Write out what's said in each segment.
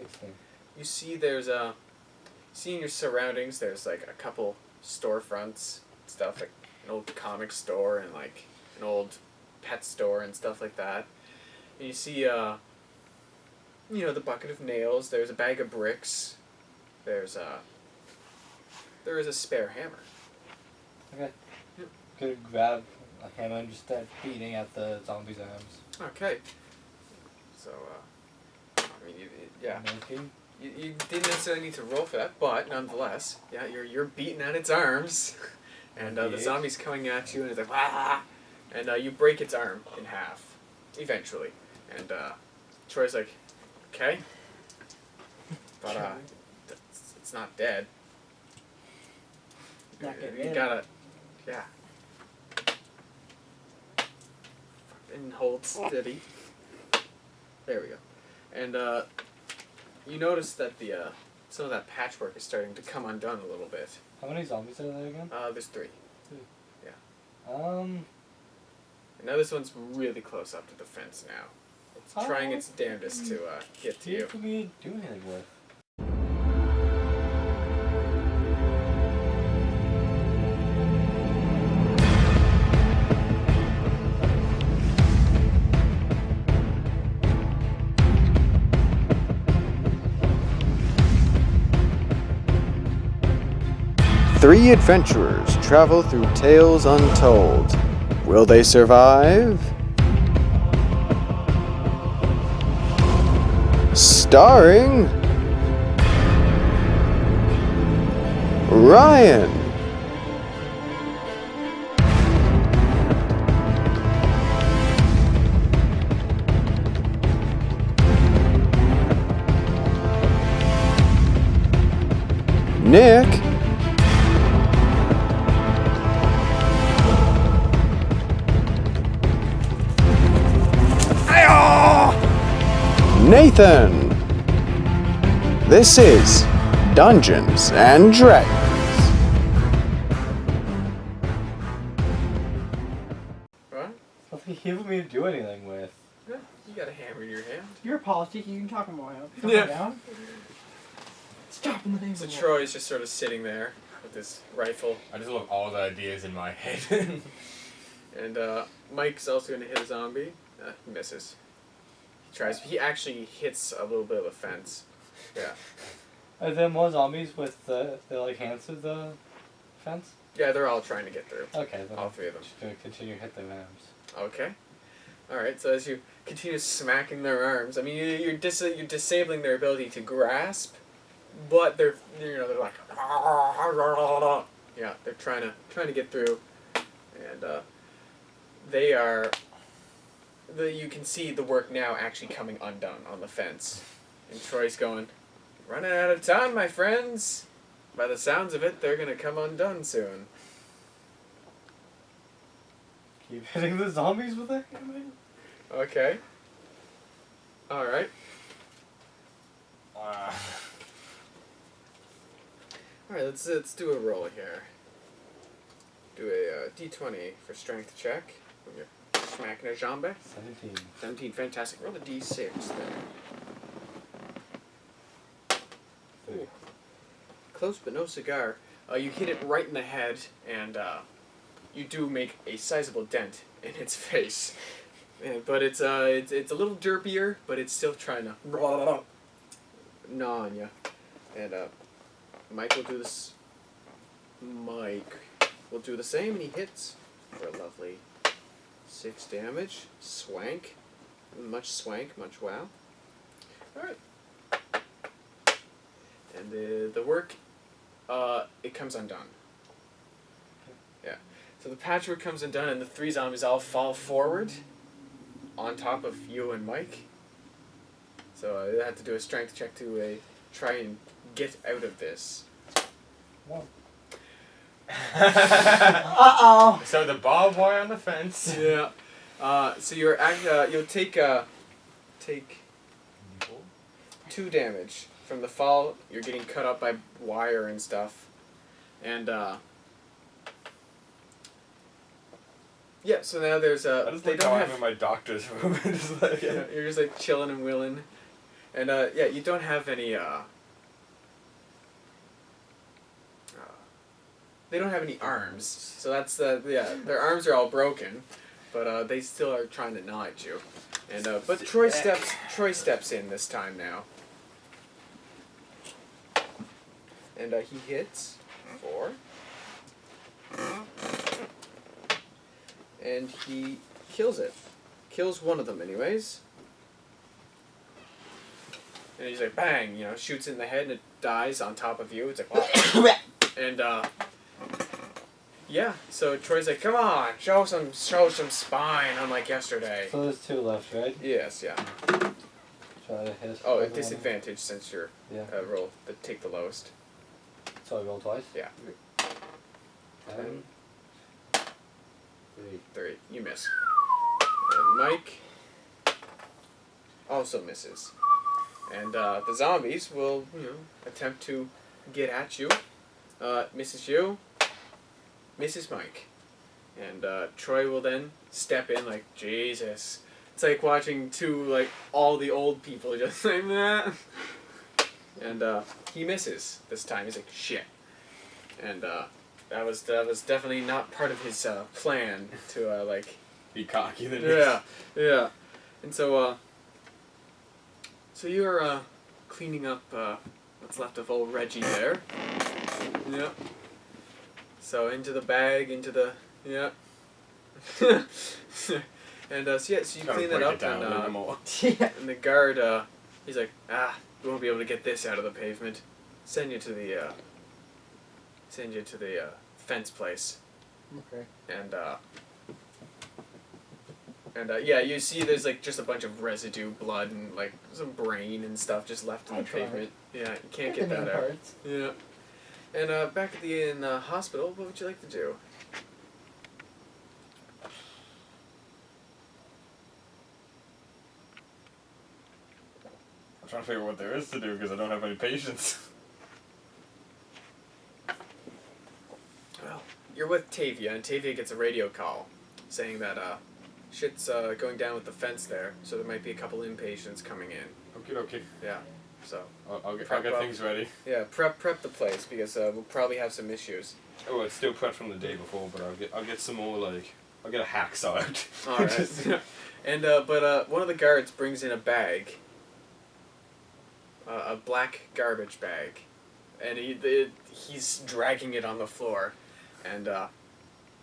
16. You see there's in your surroundings there's like a couple storefronts, stuff like an old comic store and like an old pet store and stuff like that. And you see the bucket of nails, there's a bag of bricks, there is a spare hammer. Okay. Could grab a hammer and just start beating at the zombie's arms. Okay. So I mean you didn't necessarily need to roll for that, but nonetheless, yeah, you're beating at its arms, and the zombie's coming at you, and it's like ah, and you break its arm in half, eventually, and Troy's like, okay, but it's not dead. You gotta, yeah. And hold steady. There we go, and you notice that the some of that patchwork is starting to come undone a little bit. How many zombies are there again? There's 3. 2. Yeah. And now this one's really close up to the fence now. It's trying its damnedest to get to you. What can we do anything with? Three adventurers travel through tales untold. Will they survive? Starring Ryan, Nick, Nathan. This is Dungeons and Dragons. What? Nothing here for me to do anything with. Yeah, you got a hammer in your hand. You're a politic, you can talk him down. Yeah. Stop in the name So of the Troy's just sort of sitting there with his rifle. I just love all the ideas in my head. And Mike's also going to hit a zombie. He misses. He actually hits a little bit of a fence. Yeah. Are there more zombies with their like hands through the fence? Yeah, they're all trying to get through. Okay, then All 3 of them. just gonna continue to hit their arms. Okay. Alright, so as you continue smacking their arms, I mean, you're disabling their ability to grasp, but they're like, yeah, they're trying to get through, and they are. You can see the work now actually coming undone on the fence, and Troy's going, running out of time, my friends. By the sounds of it, they're gonna come undone soon. Keep hitting the zombies with a hammer. Okay. All right. All right. Let's do a roll here. Do a d20 for strength check. When you're smacking a zombie. 17. 17. Fantastic. Roll a d6 then. Ooh. Close but no cigar. You hit it right in the head, and you do make a sizable dent in its face. But it's a little derpier, but it's still trying to gnaw on you. And Mike will do this. Mike will do the same, and he hits for a lovely 6 damage. Swank, much wow. All right. And the work, it comes undone. Yeah. So the patchwork comes undone, and the 3 zombies all fall forward on top of you and Mike. So I had to do a strength check to try and get out of this. One. Uh-oh. So the barbed wire on the fence. Yeah. So you'll take 2 damage from the fall. You're getting cut up by wire and stuff, and yeah. So now there's I just they like don't how have. I'm in my doctor's room and just like Yeah, you're just like chilling and willing. And yeah, you don't have any they don't have any arms, so that's yeah. Their arms are all broken, but they still are trying to gnaw at you. And but Troy steps in this time now, and he hits 4, and he kills it. Kills one of them, anyways. And he's like, bang! You know, shoots it in the head, and it dies on top of you. It's like, wow. And yeah, so Troy's like, come on, show some spine, unlike yesterday. So there's 2 left, right? Yes, yeah. Try to hit. Oh, at disadvantage since you're Yeah. roll take the lowest. So I roll twice? Yeah. 10. 3. You miss. And Mike also misses. And the zombies will, you know, attempt to get at you. Misses you. Misses Mike. And Troy will then step in like, Jesus. It's like watching all the old people just like that. And he misses this time. He's like, shit. And that was definitely not part of his plan to Be cocky than yeah. And so you're cleaning up what's left of old Reggie there. Yep. So into the bag, yeah. And so you clean that up, and the guard, he's like, we won't be able to get this out of the pavement. Send you to the fence place. Okay. And yeah, you see there's like just a bunch of residue, blood, and like some brain and stuff just left in the pavement. Yeah, you can't get that out. Parts. Yeah. And back at the hospital, what would you like to do? I'm trying to figure out what there is to do because I don't have any patience. Well, you're with Tavia, and Tavia gets a radio call saying that shit's going down with the fence there, so there might be a couple inpatients coming in. Okay. Yeah, so I'll get Prep up. things ready. yeah, prep the place because we'll probably have some issues. Oh, it's still prepped from the day before, but I'll get some more I'll get a hacksaw out. All right. And but one of the guards brings in a bag. A black garbage bag, and he's dragging it on the floor, and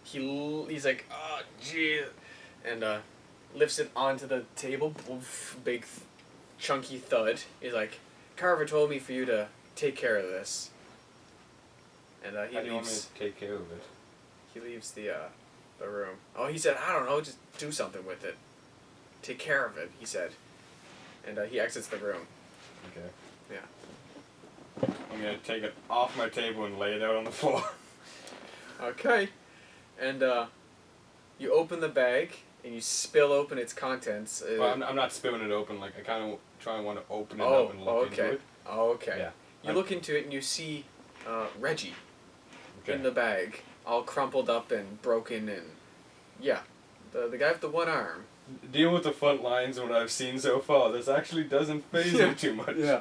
he's like, oh gee, and lifts it onto the table. Big chunky thud. He's like, Carver told me for you to take care of this. And he How do you want me leaves. to take care of it? He leaves the room. Oh, he said, I don't know, just do something with it. Take care of it, he said. And he exits the room. Okay. Yeah. I'm gonna take it off my table and lay it out on the floor. Okay. And you open the bag and you spill open its contents. Well, I'm not spilling it open. Like I kind of try and want to open it up and look into it. Oh, okay. Yeah. You look into it and you see Reggie Okay. in the bag, all crumpled up and broken, and yeah, the guy with the one arm. Deal with the front lines and what I've seen so far. This actually doesn't phase me too much. Yeah.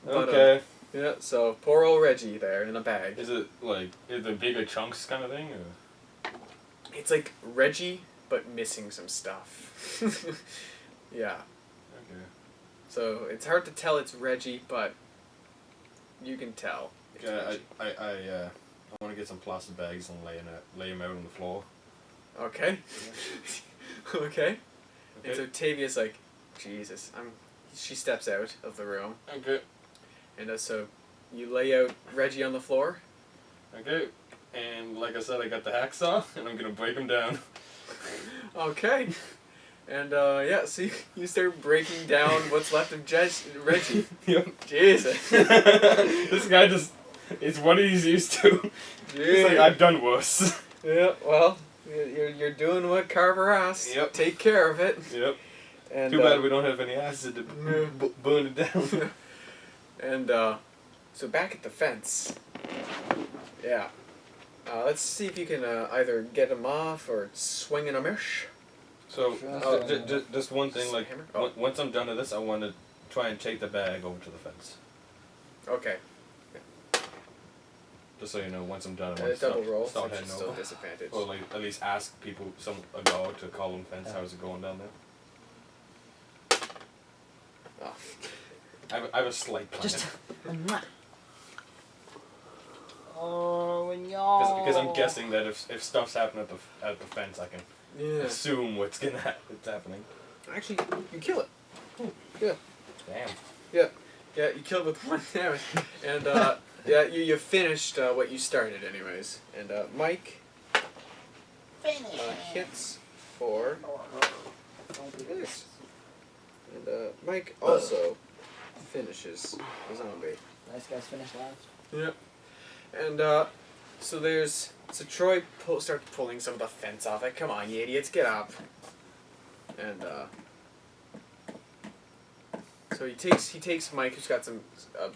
But, Okay. Yeah. So poor old Reggie there in a bag. Is it bigger chunks kind of thing? Or? It's like Reggie, but missing some stuff. Yeah. Okay. So it's hard to tell it's Reggie, but you can tell. It's Okay, Reggie. I want to get some plastic bags and lay them out on the floor. Okay. Okay. And Okay. so Tavia's like, Jesus, she steps out of the room. Okay. And so you lay out Reggie on the floor. Okay. And like I said, I got the hacksaw, and I'm gonna break them down. Okay. And yeah, so you start breaking down what's left of Reggie. Yep. Jesus. This guy it's what he's used to. He's like, I've done worse. Yeah, well, you're doing what Carver asked. Yep. Take care of it. Yep. And, Too bad we don't have any acid to burn it down. And so back at the fence. Yeah. Let's see if you can either get him off or swing in a mish. So, just one thing, like, Hammer? Oh. once I'm done with this, I want to try and take the bag over to the fence. Okay. Just so you know, once I'm done, I A want double to roll, start which heading is still over. disadvantage. Or like at least ask people, a guard to call them fence. How's it going down there? Oh. I have a slight plan. Just. Oh, and y'all. Because I'm guessing that if stuff's happening at the fence, I can Yeah. assume what's it's happening. Actually, you kill it. Yeah. Damn. Yeah, you killed with 1 damage. And, yeah, you finished what you started anyways. And, Mike hits for this. And, Mike also finishes the zombie. Nice guys finished last. Yep. And, so Troy starts pulling some of the fence off. Like, come on, you idiots, get up. And, so he takes Mike, who's got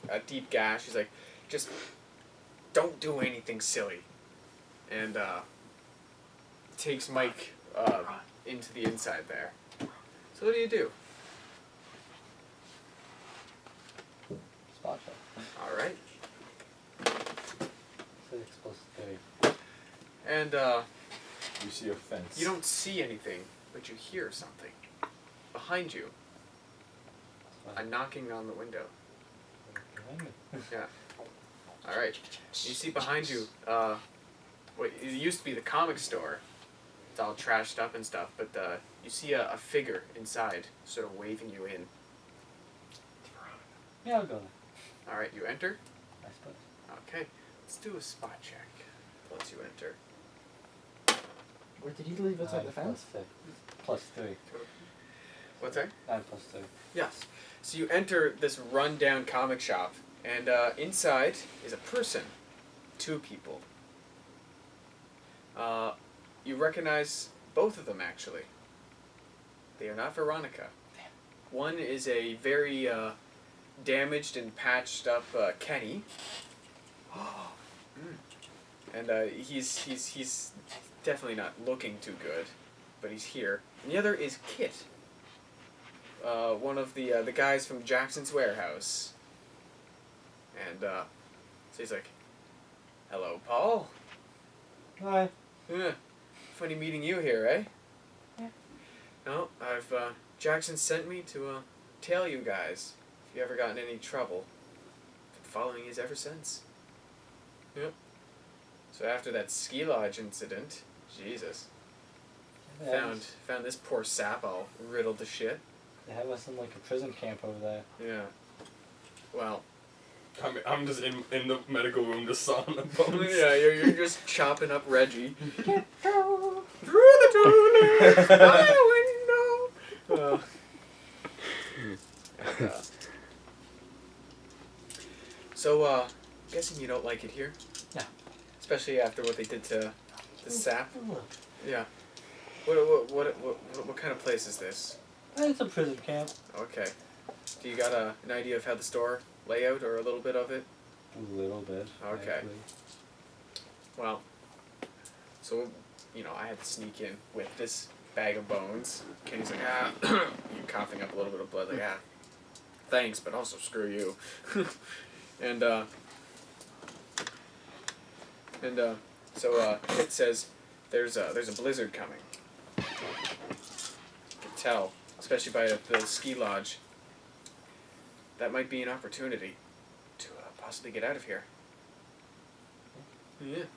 a deep gash. He's like, just don't do anything silly. And, takes Mike, into the inside there. So what do you do? Spot check. Alright. 6 plus 3. And, You see a fence. you don't see anything, but you hear something. Behind you. A knocking on the window. Yeah. Alright. You see behind you, what it used to be the comic store. It's all trashed up and stuff, but you see a figure inside, sort of waving you in. Yeah, I'll go there. Alright, you enter. I suppose. Okay. Let's do a spot check. Once you enter. Where did he leave outside the fence? Plus 3. What's that? 9 plus 3. Yes. So you enter this run-down comic shop, and inside is a person. 2 people. You recognize both of them, actually. They are not Veronica. One is a very damaged and patched up Kenny. And he's definitely not looking too good, but he's here. And the other is Kit. One of the guys from Jackson's warehouse. And so he's like, "Hello, Paul. Hi. Yeah, funny meeting you here, eh?" Yeah. No, I've Jackson sent me to tell you guys if you ever gotten in any trouble. Been following you ever since. Yep. So after that ski lodge incident, Jesus, Yeah, found this poor sap all riddled to shit. They have us in like a prison camp over there. Yeah. Well. I'm just in the medical room just sawing the bones. Yeah, you're just chopping up Reggie. Get through the tunnel, by the window. So, guessing you don't like it here? No. Especially after what they did to the sap? Yeah. What kind of place is this? It's a prison camp. Okay. Do you got an idea of how the store layout or a little bit of it? A little bit. Okay. Actually. Well, so, I had to sneak in with this bag of bones. Kenny's like, you coughing up a little bit of blood, like, thanks, but also screw you. and so it says there's a blizzard coming. You can tell, especially by the ski lodge. That might be an opportunity to possibly get out of here. Yeah.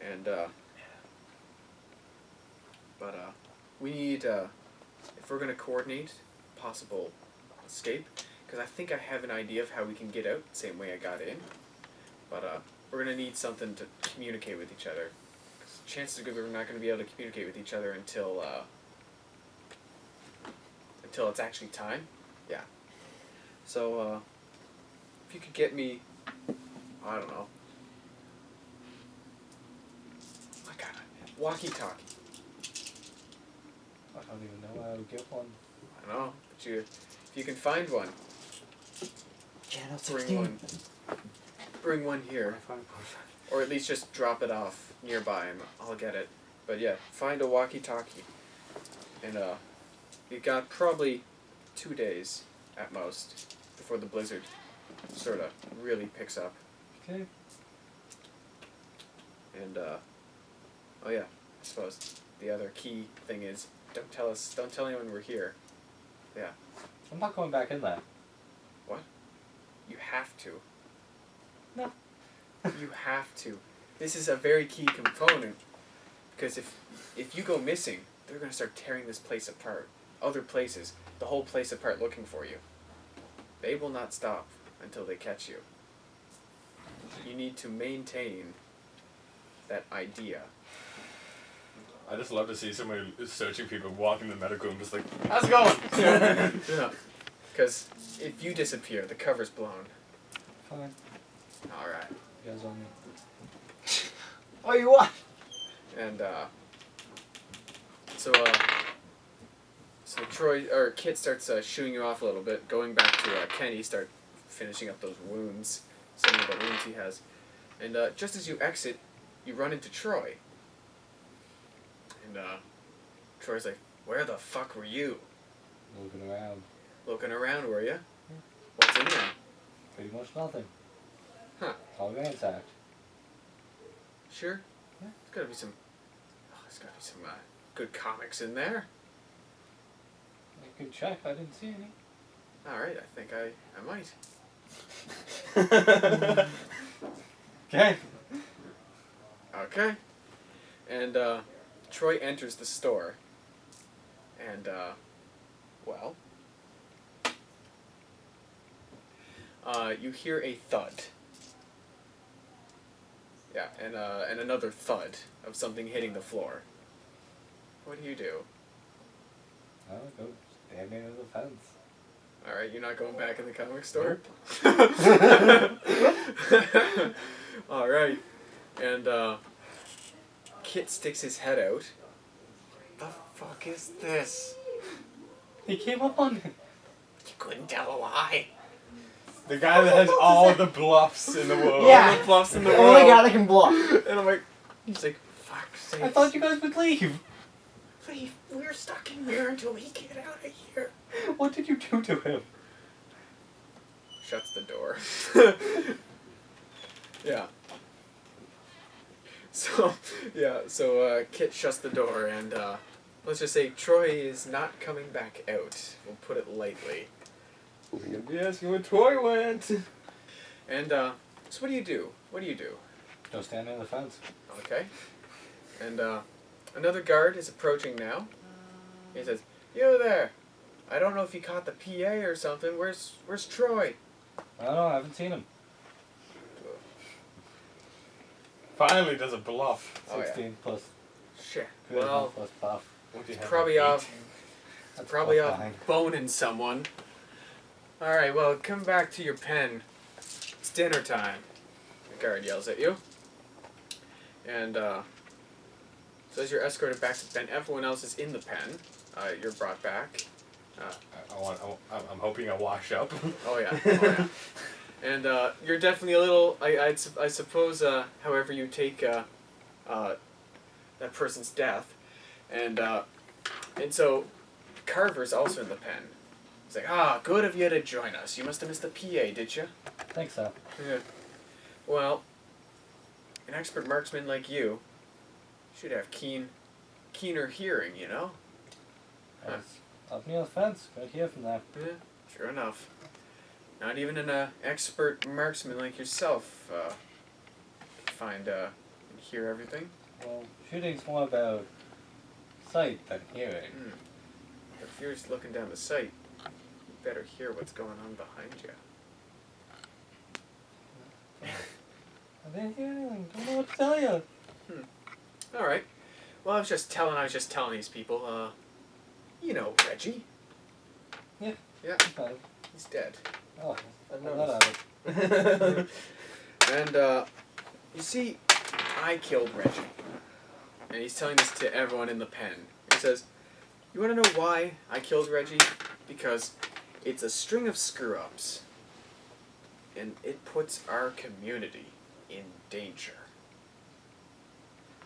And, but, we need, if we're gonna coordinate possible escape, because I think I have an idea of how we can get out, the same way I got in, but, we're gonna need something to communicate with each other. 'Cause chances are good we're not gonna be able to communicate with each other until it's actually time. Yeah. So, if you could get me, I don't know, walkie-talkie. I don't even know how to get one. I know, but if you can find one, Channel bring 16. bring one here, or at least just drop it off nearby and I'll get it. But yeah, find a walkie-talkie, and you got probably 2 days at most, before the blizzard sort of really picks up. Okay. And, oh yeah, I suppose the other key thing is don't tell anyone we're here. Yeah. I'm not going back in there. You have to. No. You have to. This is a very key component, because if you go missing, they're going to start tearing this place apart. Other places, the whole place apart looking for you. They will not stop until they catch you. You need to maintain that idea. I just love to see somebody searching people walking the medical room just like, how's it going? Yeah. Because if you disappear, the cover's blown. Fine. Alright. You guys on me. Oh, you what? And, so Kit starts shooing you off a little bit, going back to Kenny, start finishing up those wounds, some of the wounds he has. And just as you exit, you run into Troy. And Troy's like, where the fuck were you? Looking around. Looking around, were you? What's in there? Pretty much nothing. Huh. It's all ransacked. Sure? Yeah. There's gotta be some good comics in there. I could check. I didn't see any. Alright, I think I might. Okay. Okay. And Troy enters the store. And well, you hear a thud. Yeah, and another thud of something hitting the floor. What do you do? I'll go stand near the fence. Alright, you're not going back in the comic store? Alright. And Kit sticks his head out. The fuck is this? He came up on me. You couldn't tell a lie. The guy that has all the bluffs in the world. Yeah. All the bluffs in the The world. only guy that can bluff. And I'm like, he's like, fuck's sake. I thought you guys would leave. Leave. We're stuck in here until we get out of here. What did you do to him? Shuts the door. Yeah. So Kit shuts the door, and let's just say Troy is not coming back out. We'll put it lightly. We're gonna be asking where Troy went. And so what do you do? Go stand near the fence. Okay. And another guard is approaching now. He says, "You there? I don't know if you caught the PA or something. Where's Troy?" I don't know. I haven't seen him. Finally does a bluff. Oh, yeah. 16 plus. Shit. Charisma Well, plus buff. What do you it's have, probably 8? off. That's Probably plus off 9. boning someone. Alright, well, come back to your pen. It's dinner time. The guard yells at you. And, so as you're escorted back to the pen, everyone else is in the pen. You're brought back. I'm hoping I wash up. Oh, yeah. Oh, yeah. And, you're definitely a little, I suppose, however you take, that person's death. And so, Carver's also in the pen. He's like, good of you to join us. You must have missed the PA, did you? Think so. Yeah. Well, an expert marksman like you should have keener hearing, you know? I was up near the fence. Right here from there. Yeah, sure enough. Not even an expert marksman like yourself can find and hear everything. Well, shooting's more about sight than hearing. But if you're just looking down the sight, you better hear what's going on behind you. I didn't hear anything. Don't know what to tell you. Alright. Well, I was just telling these people, you know Reggie. Yeah. Yeah, Okay. he's dead. Oh, I I'm not out of it. And, you see, I killed Reggie. And he's telling this to everyone in the pen. He says, you want to know why I killed Reggie? Because it's a string of screw-ups. And it puts our community in danger.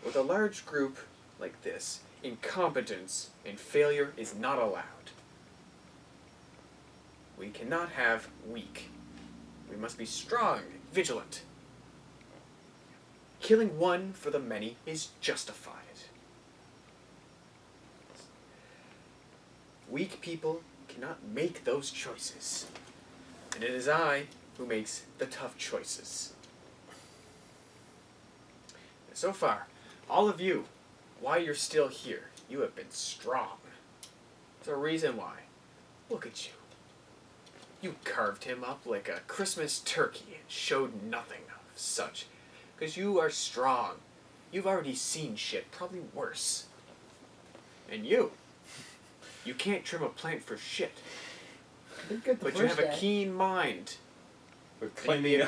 With a large group like this, incompetence and failure is not allowed. We cannot have weak. We must be strong, vigilant. Killing one for the many is justified. Weak people cannot make those choices. And it is I who makes the tough choices. So far, all of you, why you're still here, you have been strong. There's a reason why. Look at you. You carved him up like a Christmas turkey and showed nothing of such. Because you are strong. You've already seen shit, probably worse. And you can't trim a plant for shit. But you have a keen mind. And the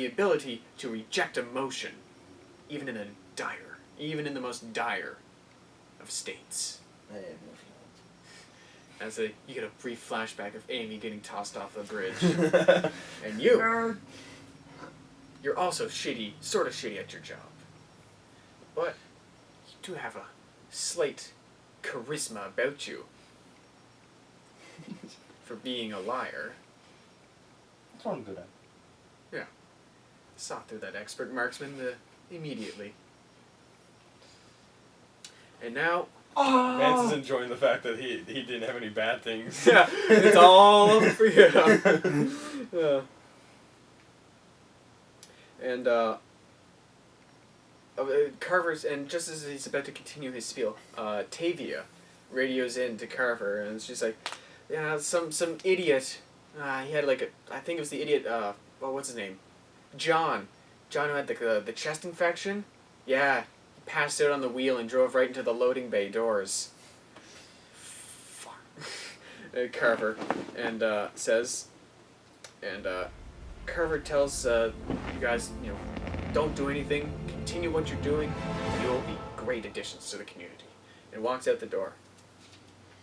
ability to reject emotion, even in the most dire of states. I have no feelings. You get a brief flashback of Amy getting tossed off the bridge. And you're also sort of shitty at your job. But you do have a slight charisma about you for being a liar. That's what I'm good at. Yeah. Saw through that expert marksman immediately. And now... Vance is enjoying the fact that he didn't have any bad things. Yeah, it's all over for you. Yeah. And Carver's, and just as he's about to continue his spiel, Tavia radios in to Carver, and she's like, yeah, some idiot. He had I think it was the idiot. What's his name? John. John who had the chest infection. Yeah, he passed out on the wheel and drove right into the loading bay doors. Fuck. Carver says, and Carver tells you guys, don't do anything. Continue what you're doing. You'll be great additions to the community. And walks out the door.